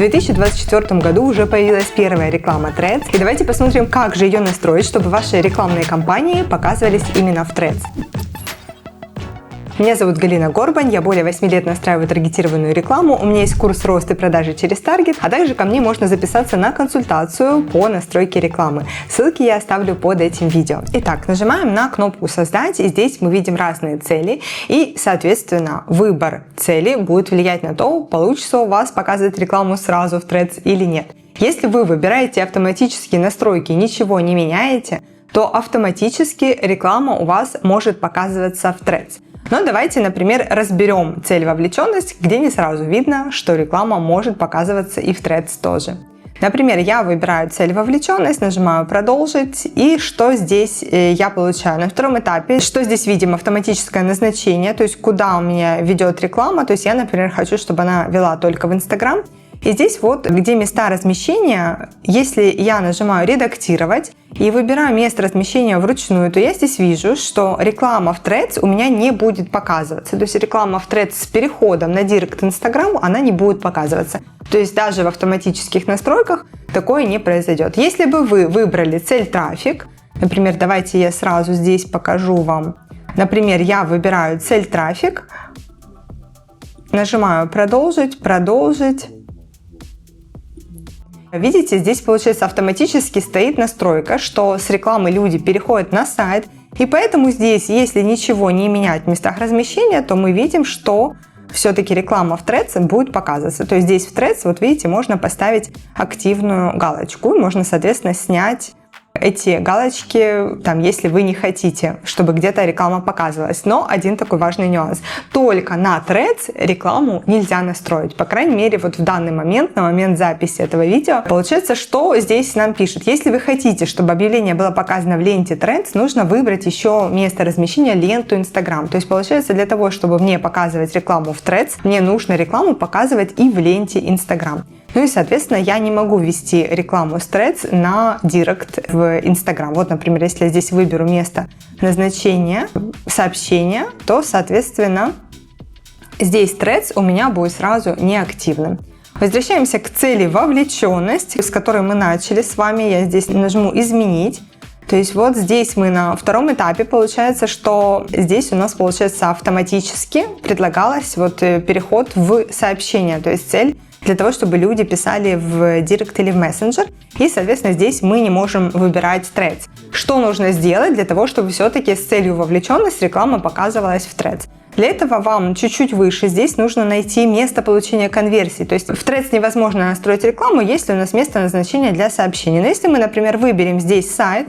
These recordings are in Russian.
В 2024 году уже появилась первая реклама Threads, и давайте посмотрим, как же ее настроить, чтобы ваши рекламные кампании показывались именно в Threads. Меня зовут Галина Горбань, я более 8 лет настраиваю таргетированную рекламу, у меня есть курс роста и продажи через таргет, а также ко мне можно записаться на консультацию по настройке рекламы. Ссылки я оставлю под этим видео. Итак, нажимаем на кнопку «Создать», и здесь мы видим разные цели, и, соответственно, выбор цели будет влиять на то, получится у вас показывать рекламу сразу в Threads или нет. Если вы выбираете автоматические настройки и ничего не меняете, то автоматически реклама у вас может показываться в Threads. Но давайте, например, разберем цель вовлеченность, где не сразу видно, что реклама может показываться и в Threads тоже. Например, я выбираю цель вовлеченность, нажимаю продолжить, и что здесь я получаю? На втором этапе, что здесь видим? Автоматическое назначение, то есть куда у меня ведет реклама, то есть я, например, хочу, чтобы она вела только в Instagram. И здесь вот, где места размещения, если я нажимаю «Редактировать» и выбираю место размещения вручную, то я здесь вижу, что реклама в Threads у меня не будет показываться. То есть реклама в Threads с переходом на Директ Instagram, она не будет показываться. То есть даже в автоматических настройках такое не произойдет. Если бы вы выбрали цель «Трафик», например, давайте я сразу здесь покажу вам. Например, я выбираю цель «Трафик», нажимаю «Продолжить», «Продолжить». Видите, здесь, получается, автоматически стоит настройка, что с рекламы люди переходят на сайт, и поэтому здесь, если ничего не менять в местах размещения, то мы видим, что все-таки реклама в Threads будет показываться. То есть здесь в Threads, вот видите, можно поставить активную галочку, и можно, соответственно, снять эти галочки, там, если вы не хотите, чтобы где-то реклама показывалась. Но один такой важный нюанс. Только на Threads рекламу нельзя настроить. По крайней мере, вот в данный момент, на момент записи этого видео, получается, что здесь нам пишут. Если вы хотите, чтобы объявление было показано в ленте Threads, нужно выбрать еще место размещения ленту Instagram. То есть, получается, для того, чтобы мне показывать рекламу в Threads, мне нужно рекламу показывать и в ленте Instagram. Ну и, соответственно, я не могу ввести рекламу с Threads на Директ в Instagram. Вот, например, если я здесь выберу место назначения сообщения, то, соответственно, здесь Threads у меня будет сразу неактивным. Возвращаемся к цели вовлеченность, с которой мы начали с вами. Я здесь нажму «Изменить». То есть вот здесь мы на втором этапе, получается, что здесь у нас, получается, автоматически предлагалось вот переход в сообщение. То есть цель для того, чтобы люди писали в Директ или в мессенджер. И, соответственно, здесь мы не можем выбирать Threads. Что нужно сделать для того, чтобы все-таки с целью вовлеченность реклама показывалась в Threads? Для этого вам чуть-чуть выше здесь нужно найти место получения конверсии. То есть в Threads невозможно настроить рекламу, если у нас место назначения для сообщений. Но если мы, например, выберем здесь сайт,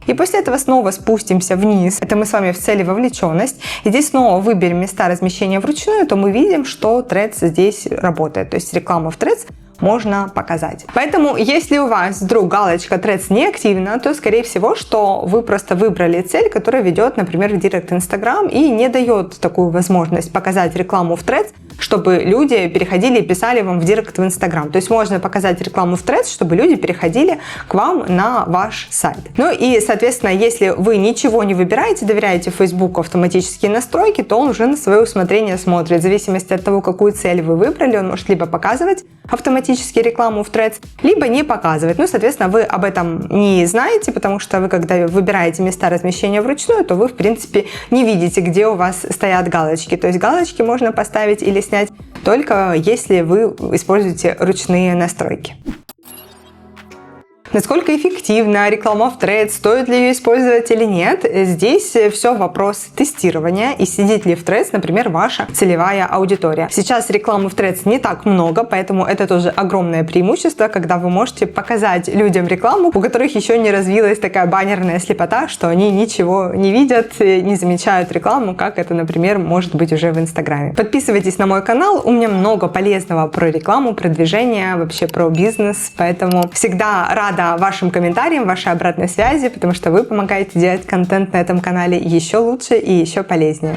и после этого снова спустимся вниз, это мы с вами в цели вовлеченность, и здесь снова выберем места размещения вручную, то мы видим, что Threads здесь работает, то есть рекламу в Threads можно показать. Поэтому, если у вас вдруг галочка Threads не активна, то, скорее всего, что вы просто выбрали цель, которая ведет, например, в Директ Instagram и не дает такую возможность показать рекламу в Threads, чтобы люди переходили и писали вам в Директ в Instagram. То есть можно показать рекламу в Threads, чтобы люди переходили к вам на ваш сайт. Ну и, соответственно, если вы ничего не выбираете, доверяете Facebook автоматические настройки, то он уже на свое усмотрение смотрит. В зависимости от того, какую цель вы выбрали, он может либо показывать автоматически рекламу в Threads, либо не показывать. Ну, соответственно, вы об этом не знаете, потому что вы, когда выбираете места размещения вручную, то вы, в принципе, не видите, где у вас стоят галочки. То есть галочки можно поставить или снять только если вы используете ручные настройки. Насколько эффективна реклама в Threads, стоит ли ее использовать или нет, здесь все вопрос тестирования и сидит ли в Threads, например, ваша целевая аудитория. Сейчас рекламы в Threads не так много, поэтому это тоже огромное преимущество, когда вы можете показать людям рекламу, у которых еще не развилась такая баннерная слепота, что они ничего не видят, не замечают рекламу, как это, например, может быть уже в Инстаграме. Подписывайтесь на мой канал, у меня много полезного про рекламу, продвижение, вообще про бизнес, поэтому всегда рада вашим комментариям, вашей обратной связи, потому что вы помогаете делать контент на этом канале еще лучше и еще полезнее.